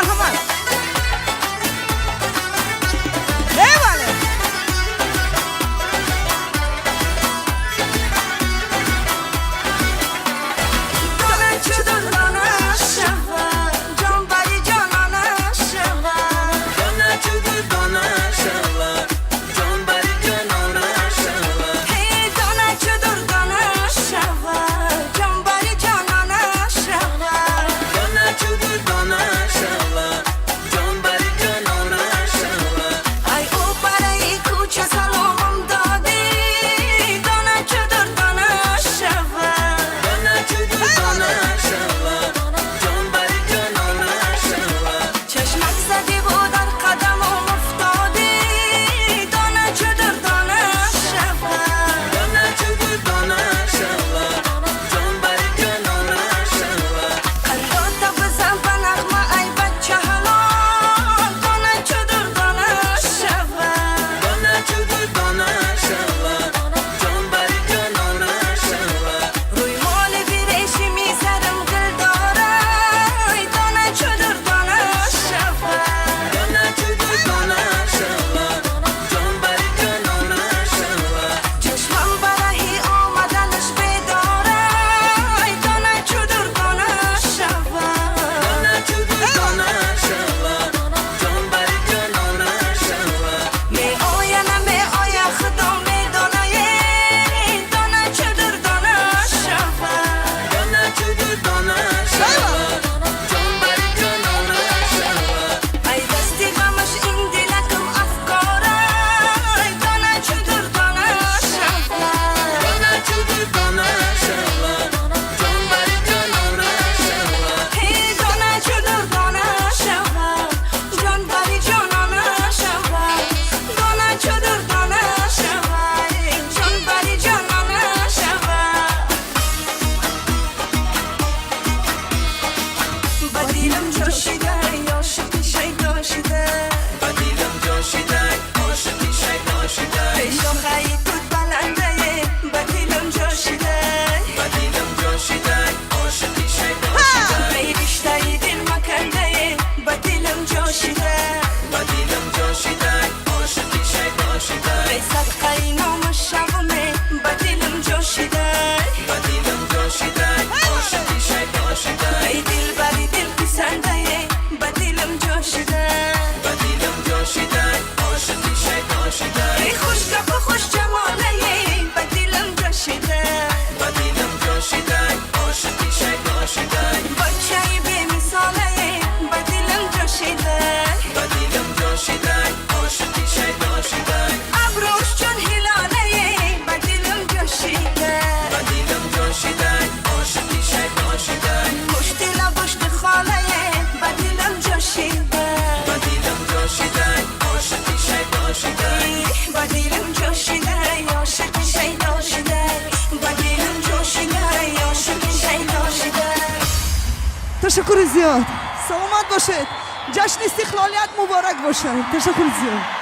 مرحمت ایواله دانه چدر دانه شهر جان بری جانانه شهر دانه چدر دانه شهر جان بری جانانه شهر هی دانه چدر دانه شهر جان بری جانانه شهر دانه چدر دانه شهر جان بری جانانه شهر ای او برای کوچه سلامم دادی دانه چدر دانه شهر دانه چدر دانه شهر جان بری جانانه شهر چشمک زدی و در قدمم افتادی دانه چدر دانه شهر دانه چدر دانه شهر جان بری جانانه شهر قلبت بزن به نغمه ای بچه حلال دانه چدر دانه شهر دانه چدر دانه شهر جان بری جانانه شهر روی مال بیریشی میزدم گل داره دانه چدر دانه شهر دانه چدر دانه شهر جان بری جانانه شهر چشمم برای آمدنش بیداره دانه چدر دانه شهر دانه چدر دانه شهر جان بری جانانه شهر می آیه نمی آیه خدا میدانه دانه چدر دانه شهر دانه چدر دانه شهر جان بری جانانه شهر ای دستی غمش این دلکم افکاره دانه چدر دانه شهر دانه چدر دانه شهر جان بری جانانه شهر هی دانه چدر دانه شهر جان بری جانانه شهر دانه چدر دانه شهر جان بری جانانه شهر بدیلم جوشیده عاشقی شیدا شده بدیلم جوشیده عاشقی شیدا شده پیشاخه‌ای توت بلنده بدیلم جوشیده بدیلم جوشیده عاشقی شیدا شده ای بیشتری دل مکنده بدیلم جوشیده بدیلم جوشیده عاشقی شیدا شده ای صدقه نام شبمه بدیلم جوشیده بدیلم جوشیده عاشقی شیدا شده ای دل بری دل پسنده بدیلم جوشیده بدیلم جوشیده عاشقی شیدا شده ای خوش گپ و خوش جماله بدیلم جوشیده بدیلم جوشیده عاشقی شیدا شده بچه بی مثاله بدیلم جوشیده بدیلم جوشیده عاشقی شیدا شده ابروش چون هلاله بدیلم جوشیده بدیلم جوشیده عاشقی شیدا شده پشت لبشت خاله بدیلم جوشیده بدیلم جوشیده عاشقی شیدا شده بدیلم جوشیده عاشق شیدا شده بدیلم جوشیده عاشق شیدا شده تشکر زیاد. سلامت باشید. جشن استقلالیت مبارک باشه. تشکر زیاد.